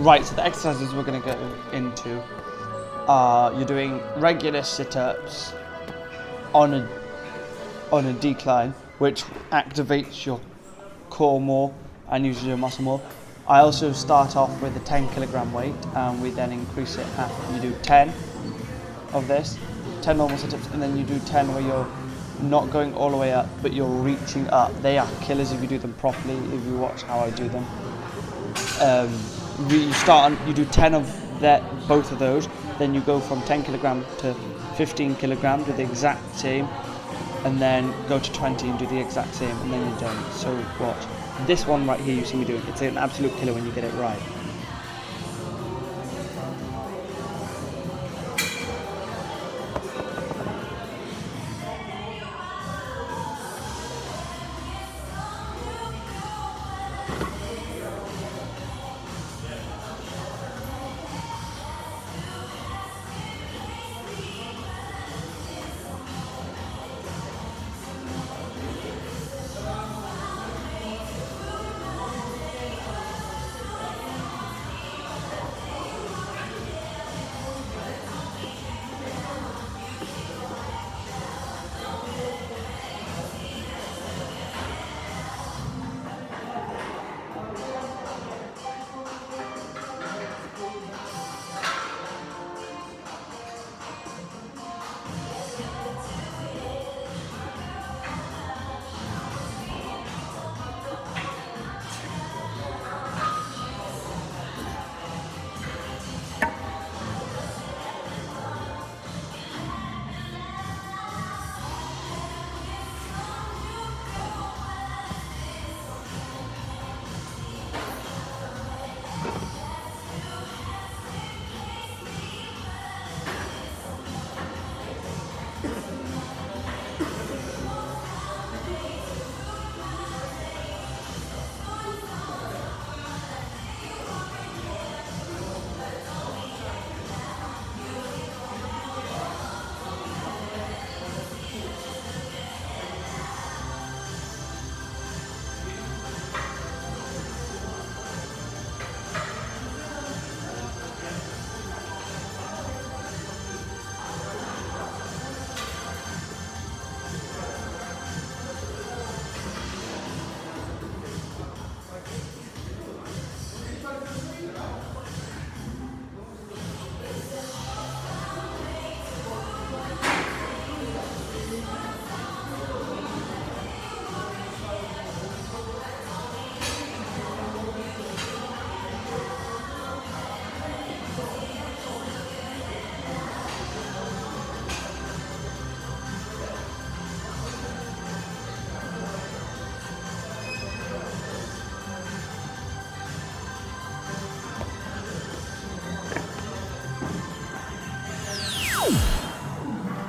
Right, so the exercises we're going to go into are you're doing regular sit-ups on a decline, which activates your core more and uses your muscle more. I also start off with a 10 kilogram weight, and we then increase it after you do 10 of this, 10 normal sit-ups, and then you do 10 where you're not going all the way up, but you're reaching up. They are killers if you do them properly, if you watch how I do them. You do 10 of both of those, then you go from 10 kilogram to 15 kilogram, do the exact same, and then go to 20 and do the exact same, and then you're done. So watch. This one right here you see me doing, it's an absolute killer when you get it right.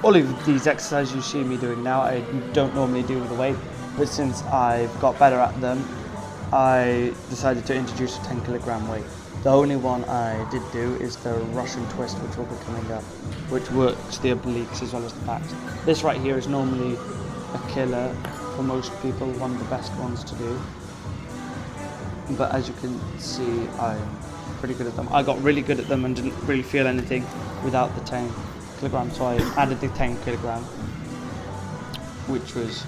All of these exercises you see me doing now, I don't normally do with the weight, but since I've got better at them, I decided to introduce a 10 kilogram weight. The only one I did do is the Russian twist, which will be coming up, which works the obliques as well as the backs. This right here is normally a killer for most people, one of the best ones to do. But as you can see, I'm pretty good at them. I got really good at them and didn't really feel anything without the 10 kilogram, so I added the 10 kilogram, which was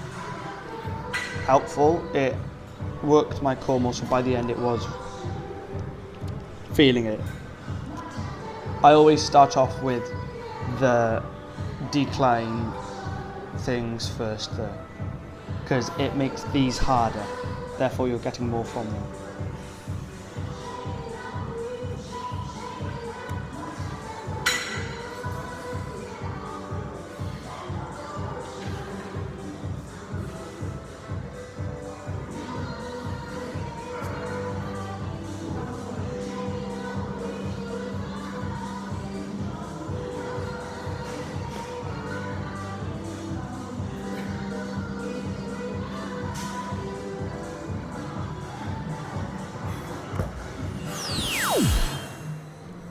helpful. It worked my core more, so by the end it was feeling it. I always start off with the decline things first though, because it makes these harder, therefore you're getting more from them.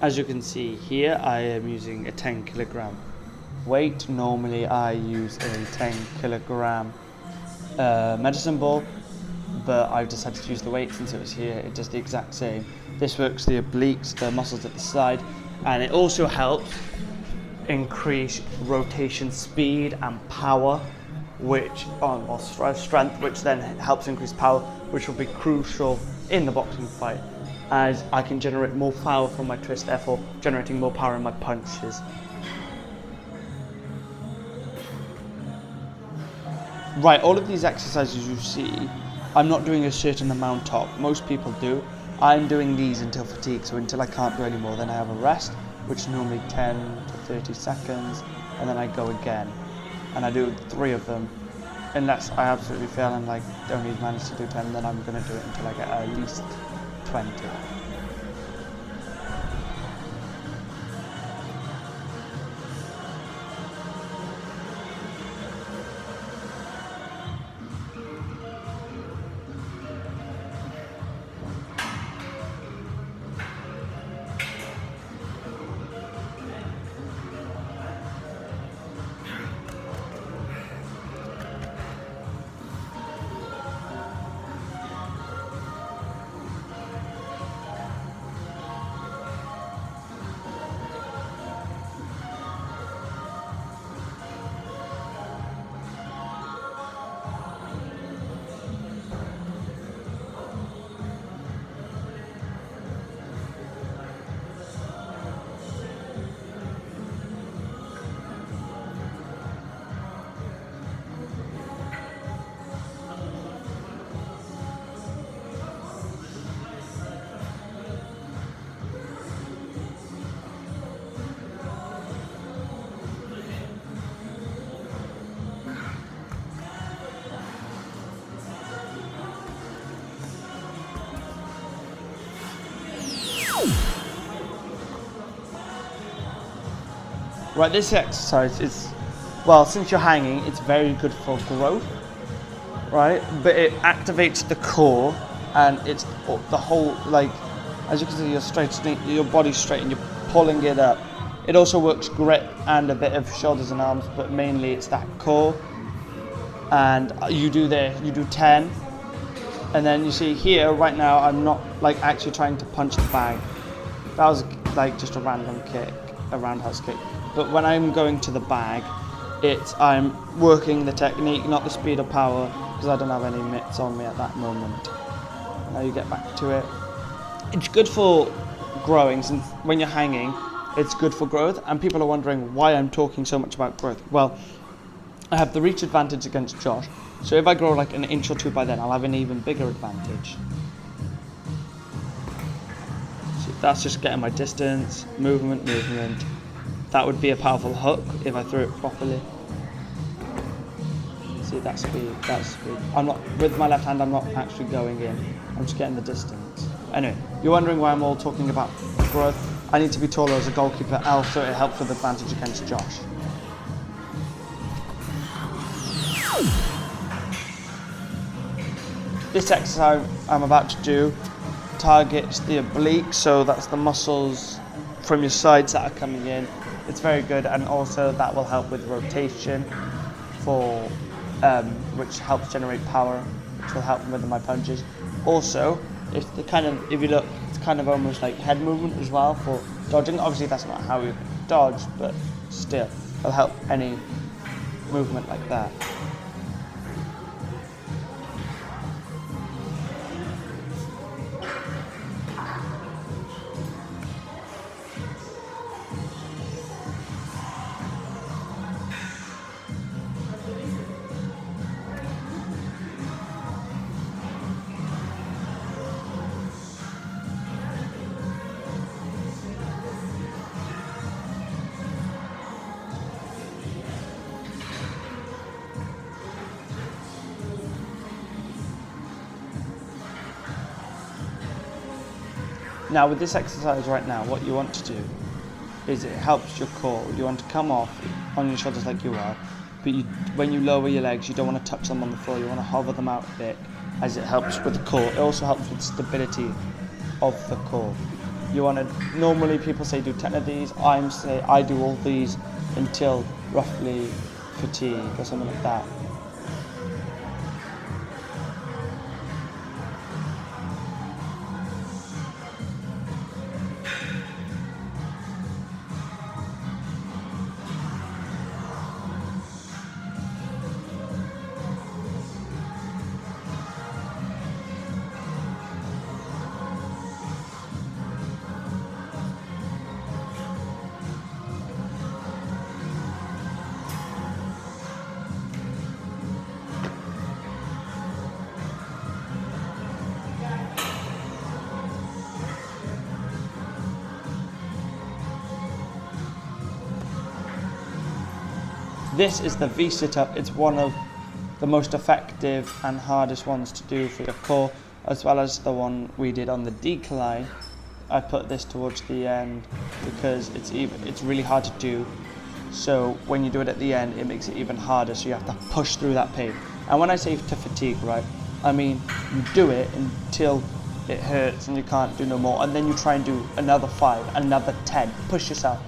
As you can see here, I am using a 10 kilogram weight. Normally I use a 10 kilogram medicine ball, but I've decided to use the weight since it was here. It does the exact same. This works the obliques, the muscles at the side, and it also helps increase rotation speed and power, which strength, which then helps increase power, which will be crucial in the boxing fight, as I can generate more power from my twist, therefore generating more power in my punches. Right, all of these exercises you see, I'm not doing a certain amount of. Most people do. I'm doing these until fatigue, so until I can't do any more, then I have a rest, which is normally 10 to 30 seconds, and then I go again. And I do 3 of them. Unless I absolutely fail and like only manage to do 10, then I'm going to do it until I get at least 20. Right, this exercise is, well, since you're hanging, it's very good for growth, right? But it activates the core, and it's the whole, like, as you can see, you're straightening, your body's straight and you're pulling it up. It also works grip and a bit of shoulders and arms, but mainly it's that core. And you do 10, and then you see here, right now, I'm not like actually trying to punch the bag. That was like just a random kick, a roundhouse kick. But when I'm going to the bag, I'm working the technique, not the speed or power, because I don't have any mitts on me at that moment. Now you get back to it. It's good for growing, since when you're hanging, it's good for growth. And people are wondering why I'm talking so much about growth. Well, I have the reach advantage against Josh. So if I grow like an inch or 2 by then, I'll have an even bigger advantage. So that's just getting my distance, movement. That would be a powerful hook if I threw it properly. See, that speed. I'm not, with my left hand, I'm not actually going in. I'm just getting the distance. Anyway, you're wondering why I'm all talking about growth. I need to be taller as a goalkeeper, also it helps with advantage against Josh. This exercise I'm about to do targets the obliques, so that's the muscles from your sides that are coming in. It's very good, and also that will help with rotation for which helps generate power, which will help with my punches. Also, if you look, it's kind of almost like head movement as well for dodging. Obviously that's not how you dodge, but still it'll help any movement like that. Now with this exercise right now, what you want to do is it helps your core. You want to come off on your shoulders like you are, but when you lower your legs, you don't want to touch them on the floor. You want to hover them out a bit, as it helps with the core. It also helps with stability of the core. You want to, normally people say do 10 of these. I do all these until roughly fatigue or something like that. This is the V sit-up. It's one of the most effective and hardest ones to do for your core, as well as the one we did on the decline. I put this towards the end because it's really hard to do. So when you do it at the end, it makes it even harder. So you have to push through that pain. And when I say to fatigue, right, I mean you do it until it hurts and you can't do no more, and then you try and do another 5, another 10. Push yourself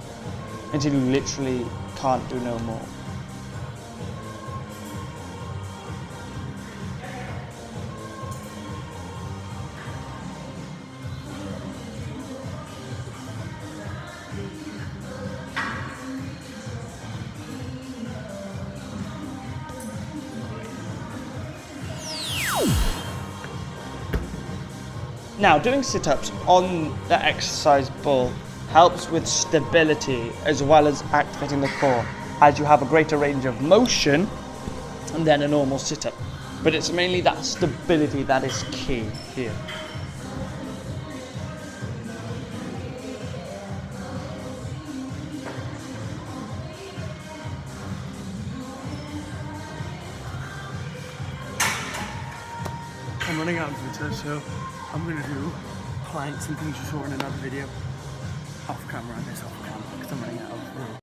until you literally can't do no more. Now, doing sit-ups on the exercise ball helps with stability as well as activating the core, as you have a greater range of motion than a normal sit-up. But it's mainly that stability that is key here. I'm running out of Twitter, so I'm going to do planks and things you saw in another video. Off camera, I guess off camera, because I'm running out of room.